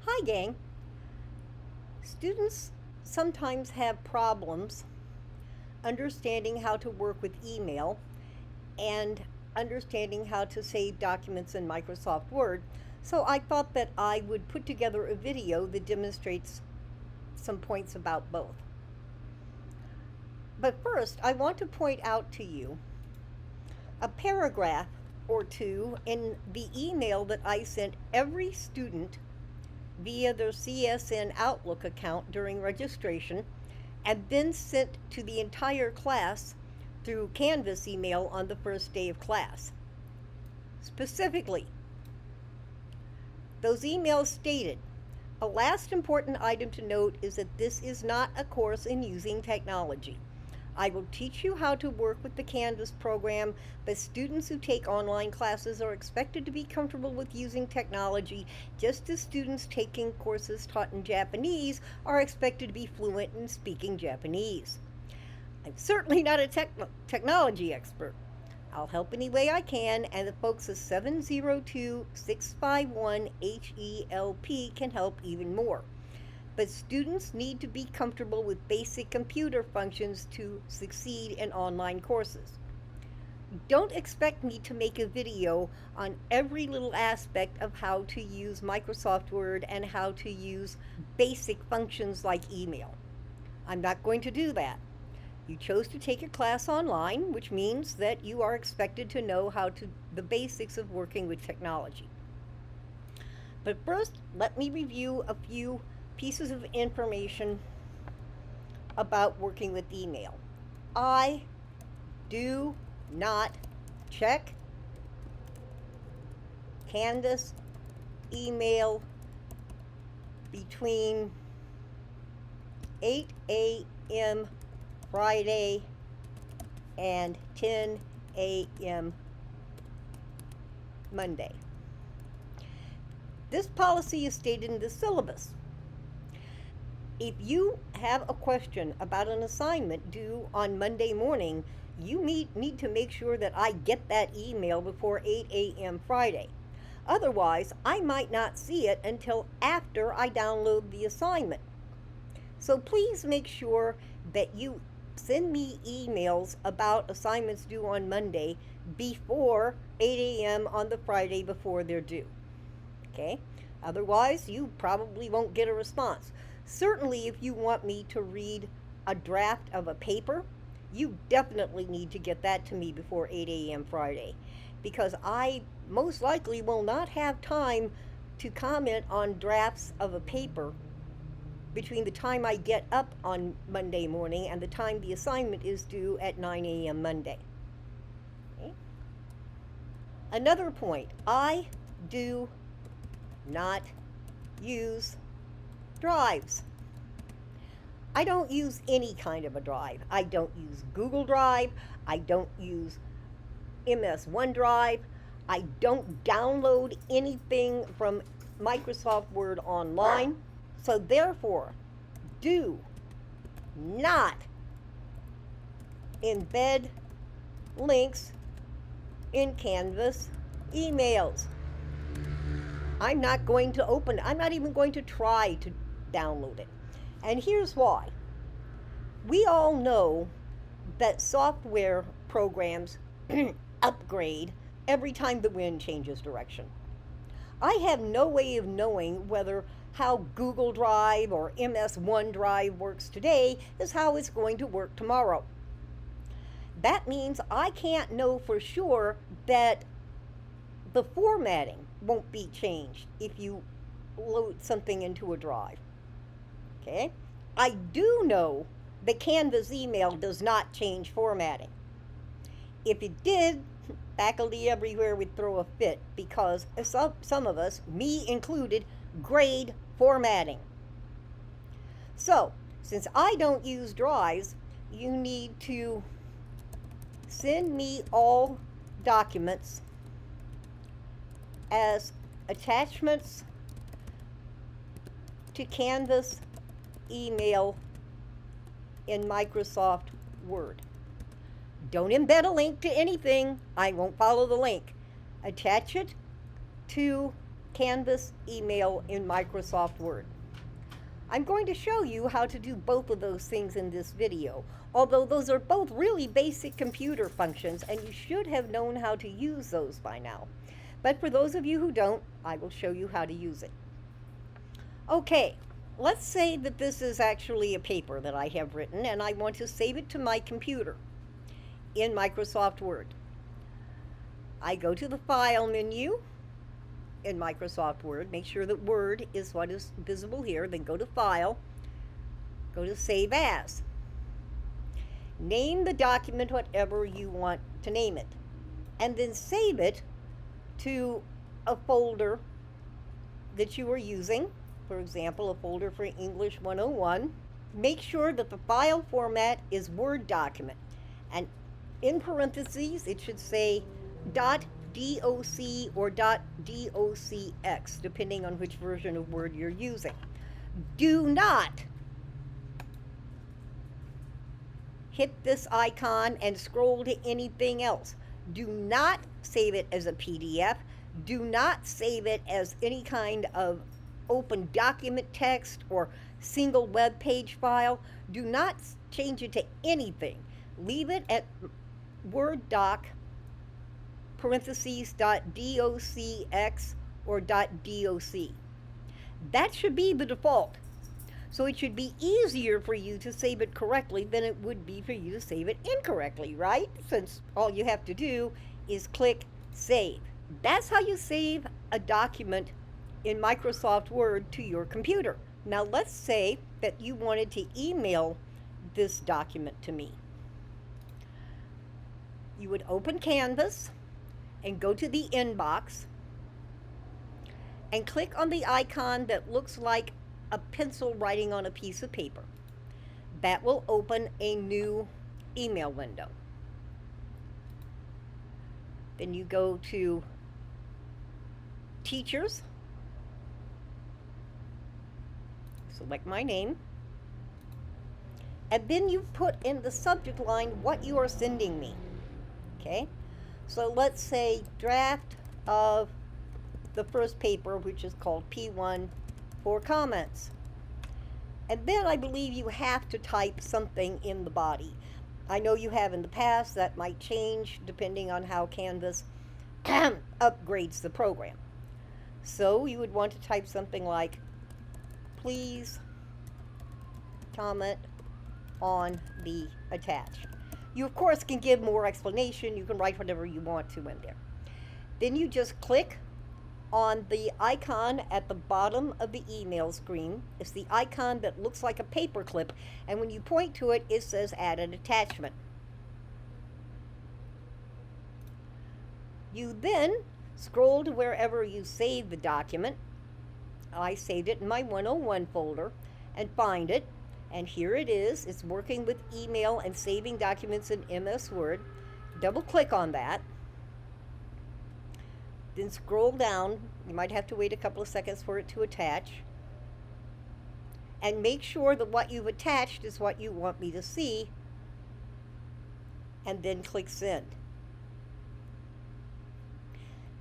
Hi, gang. Students sometimes have problems understanding how to work with email and understanding how to save documents in Microsoft Word. So I thought that I would put together a video that demonstrates some points about both. But first, I want to point out to you a paragraph or two in the email that I sent every student via their CSN Outlook account during registration, and then sent to the entire class through Canvas email on the first day of class. Specifically, those emails stated, a last important item to note is that this is not a course in using technology. I will teach you how to work with the Canvas program, but students who take online classes are expected to be comfortable with using technology, just as students taking courses taught in Japanese are expected to be fluent in speaking Japanese. I'm certainly not a technology expert. I'll help any way I can, and the folks at 702-651-HELP can help even more. But students need to be comfortable with basic computer functions to succeed in online courses. Don't expect me to make a video on every little aspect of how to use Microsoft Word and how to use basic functions like email. I'm not going to do that. You chose to take a class online, which means that you are expected to know the basics of working with technology. But first, let me review a few pieces of information about working with email. I do not check Canvas email between 8 a.m. Friday and 10 a.m. Monday. This policy is stated in the syllabus. If you have a question about an assignment due on Monday morning, you need to make sure that I get that email before 8 a.m. Friday. Otherwise, I might not see it until after I download the assignment. So please make sure that you send me emails about assignments due on Monday before 8 a.m. on the Friday before they're due. Okay? Otherwise, you probably won't get a response. Certainly, if you want me to read a draft of a paper, you definitely need to get that to me before 8 a.m. Friday, because I most likely will not have time to comment on drafts of a paper between the time I get up on Monday morning and the time the assignment is due at 9 a.m. Monday. Okay? Another point, I do not use drives. I don't use any kind of a drive. I don't use Google Drive. I don't use MS OneDrive. I don't download anything from Microsoft Word online. So therefore, do not embed links in Canvas emails. I'm not even going to try to download it. And here's why. We all know that software programs upgrade every time the wind changes direction. I have no way of knowing whether how Google Drive or MS OneDrive works today is how it's going to work tomorrow. That means I can't know for sure that the formatting won't be changed if you load something into a drive. Okay? I do know that Canvas email does not change formatting. If it did, faculty everywhere would throw a fit because some of us, me included, grade formatting. So, since I don't use drives, you need to send me all documents as attachments to Canvas email in Microsoft Word. Don't embed a link to anything. I won't follow the link. Attach it to Canvas, email in Microsoft Word. I'm going to show you how to do both of those things in this video, although those are both really basic computer functions and you should have known how to use those by now. But for those of you who don't, I will show you how to use it. Okay, let's say that this is actually a paper that I have written and I want to save it to my computer in Microsoft Word. I go to the File menu in Microsoft Word, make sure that Word is what is visible here, then go to File, go to Save As. Name the document whatever you want to name it, and then save it to a folder that you are using, for example, a folder for English 101. Make sure that the file format is Word document, and in parentheses it should say .doc or .docx, depending on which version of Word you're using. Do not hit this icon and scroll to anything else. Do not save it as a PDF. Do not save it as any kind of open document text or single web page file. Do not change it to anything. Leave it at Word doc parentheses .docx or .doc. That should be the default. So it should be easier for you to save it correctly than it would be for you to save it incorrectly, right? Since all you have to do is click Save. That's how you save a document in Microsoft Word to your computer. Now let's say that you wanted to email this document to me. You would open Canvas and go to the inbox and click on the icon that looks like a pencil writing on a piece of paper. That will open a new email window. Then you go to Teachers, select my name, and then you put in the subject line what you are sending me. Okay? So let's say draft of the first paper, which is called P1 for comments. And then I believe you have to type something in the body. I know you have in the past. That might change depending on how Canvas upgrades the program. So you would want to type something like, please comment on the attached. You, of course, can give more explanation. You can write whatever you want to in there. Then you just click on the icon at the bottom of the email screen. It's the icon that looks like a paper clip, and when you point to it, it says Add an Attachment. You then scroll to wherever you saved the document. I saved it in my 101 folder, and find it. And here it is. It's working with email and saving documents in MS Word. Double click on that. Then scroll down. You might have to wait a couple of seconds for it to attach. And make sure that what you've attached is what you want me to see. And then click Send.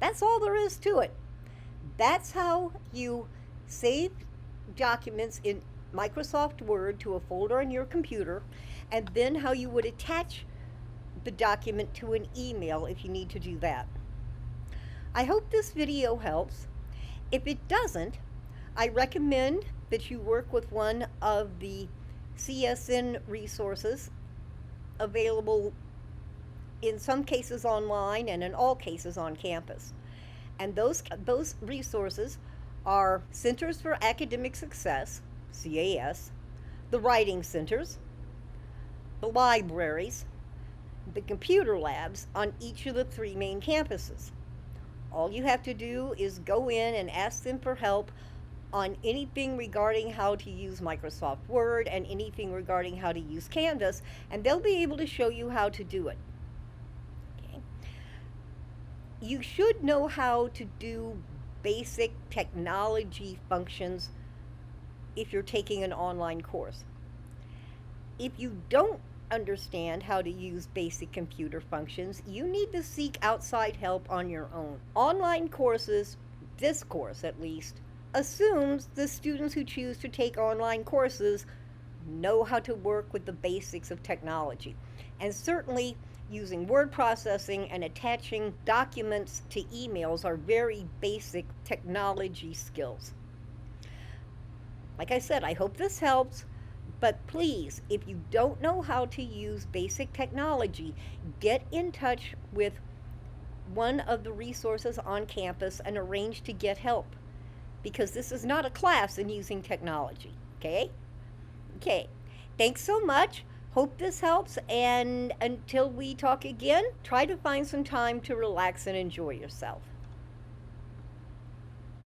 That's all there is to it. That's how you save documents in Microsoft Word to a folder on your computer, and then how you would attach the document to an email if you need to do that. I hope this video helps. If it doesn't, I recommend that you work with one of the CSN resources available in some cases online and in all cases on campus. And those resources are Centers for Academic Success, CAS, the Writing Centers, the libraries, the computer labs on each of the 3 main campuses. All you have to do is go in and ask them for help on anything regarding how to use Microsoft Word and anything regarding how to use Canvas, and they'll be able to show you how to do it. Okay. You should know how to do basic technology functions if you're taking an online course. If you don't understand how to use basic computer functions, you need to seek outside help on your own. Online courses this course at least, assumes the students who choose to take online courses know how to work with the basics of technology. And certainly, using word processing and attaching documents to emails are very basic technology skills. Like I said, I hope this helps. But please, if you don't know how to use basic technology, get in touch with one of the resources on campus and arrange to get help. Because this is not a class in using technology, okay? Okay. Thanks so much. Hope this helps. And until we talk again, try to find some time to relax and enjoy yourself.